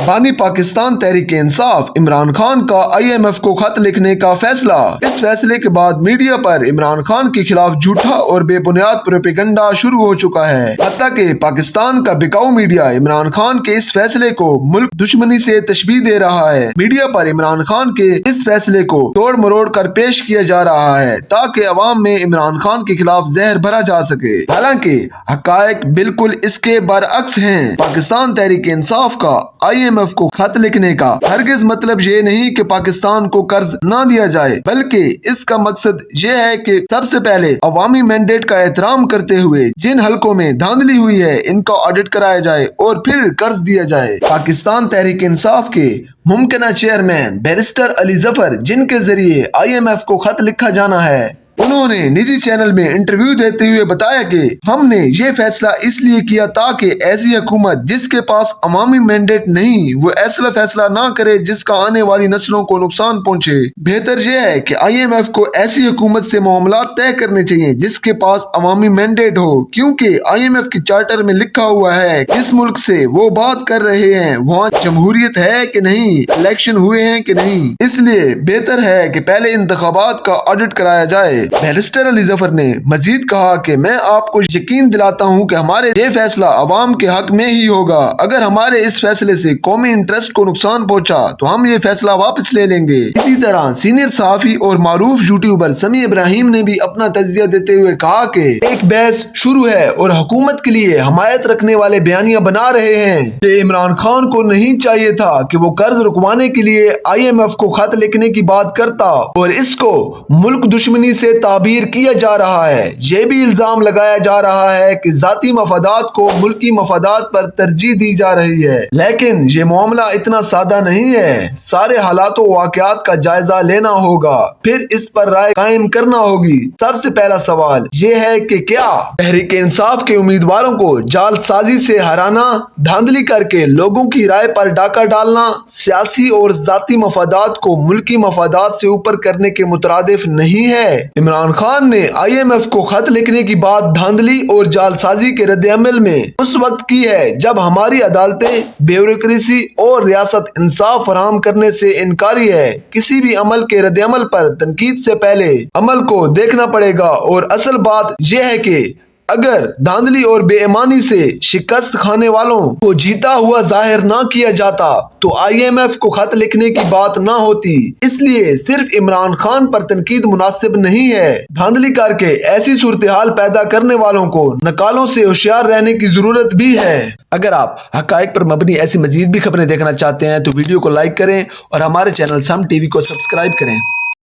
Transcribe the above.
बानी पाकिस्तान तहरीक इंसाफ इमरान खान का IMF को खत लिखने का फैसला। इस फैसले के बाद मीडिया पर इमरान खान के खिलाफ झूठा और बेबुनियाद प्रोपेगेंडा शुरू हो चुका है। हत्ता कि पाकिस्तान का बिकाऊ मीडिया इमरान खान के इस फैसले को मुल्क दुश्मनी से तशबीह दे रहा है। मीडिया पर इमरान खान के इस फैसले को तोड़ मरोड़ कर पेश किया जा रहा है ताकि अवाम में इमरान खान के खिलाफ जहर भरा जा सके। हालांकि हकायक बिल्कुल इसके बरअक्स हैं। पाकिस्तान तहरीक इंसाफ का IMF को खत लिखने का हरगिज मतलब ये नहीं कि पाकिस्तान को कर्ज न दिया जाए, बल्कि इसका मकसद ये है कि सबसे पहले अवामी मैंडेट का एहतराम करते हुए जिन हलकों में धांधली हुई है इनका ऑडिट कराया जाए और फिर कर्ज दिया जाए। पाकिस्तान तहरीक इंसाफ के मुमकिन चेयरमैन बैरिस्टर अली जफर, जिनके जरिए IMF को खत लिखा जाना है, उन्होंने निजी चैनल में इंटरव्यू देते हुए बताया कि हमने ये फैसला इसलिए किया ताकि ऐसी हुकूमत जिसके पास अवामी मैंडेट नहीं वो ऐसा फैसला ना करे जिसका आने वाली नस्लों को नुकसान पहुंचे। बेहतर यह है कि IMF को ऐसी हुकूमत से मामला तय करने चाहिए जिसके पास अवामी मैंडेट हो, क्योंकि IMF के चार्टर में लिखा हुआ है जिस मुल्क से वो बात कर रहे हैं वहाँ जमहूरियत है कि नहीं, इलेक्शन हुए हैं कि नहीं। इसलिए बेहतर है कि पहले इंतखाबात का ऑडिट कराया जाए। बैरिस्टर अली जफर ने मजीद कहा कि मैं आपको यकीन दिलाता हूं कि हमारे ये फैसला अवाम के हक में ही होगा। अगर हमारे इस फैसले से कौमी इंटरेस्ट को नुकसान पहुंचा तो हम ये फैसला वापस ले लेंगे। इसी तरह सीनियर सहाफी और मारूफ यूट्यूबर समी इब्राहिम ने भी अपना तजिया देते हुए कहा कि एक बहस शुरू है और हुकूमत के लिए हमायत रखने वाले बयानियां बना रहे हैं कि इमरान खान को नहीं चाहिए था कि वो कर्ज रुकवाने के लिए IMF को खत लिखने की बात करता और इसको मुल्क दुश्मनी से ताबीर किया जा रहा है। ये भी इल्जाम लगाया जा रहा है कि जाती मफादात को मुल्की मफादात पर तरजीह दी जा रही है, लेकिन ये मामला इतना सादा नहीं है। सारे हालातों वाकयात का जायजा लेना होगा, फिर इस पर राय कायम करना होगी। सबसे पहला सवाल ये है कि क्या तहरीक इंसाफ के उम्मीदवारों को जालसाजी से हराना, धांधली करके लोगों की राय पर डाका डालना सियासी और जाती मफादात को मुल्की मफादात से ऊपर करने के मुतरादिफ नहीं है। इमरान खान ने IMF को खत लिखने की बात धांधली और जालसाजी के रद्द-ए-अमल में उस वक्त की है जब हमारी अदालतें ब्यूरोक्रेसी और रियासत इंसाफ फराहम करने से इनकारी है। किसी भी अमल के रद्द-ए-अमल पर तनकीद से पहले अमल को देखना पड़ेगा और असल बात यह है कि अगर धांधली और बेईमानी से शिकस्त खाने वालों को जीता हुआ जाहिर ना किया जाता तो IMF को खत लिखने की बात ना होती। इसलिए सिर्फ इमरान खान पर तनकीद मुनासिब नहीं है, धांधली करके ऐसी सूरत हाल पैदा करने वालों को नकालों से होशियार रहने की जरूरत भी है। अगर आप हकायक पर मबनी ऐसी मजीद भी खबरें देखना चाहते हैं तो वीडियो को लाइक करें और हमारे चैनल सम टीवी को सब्सक्राइब करें।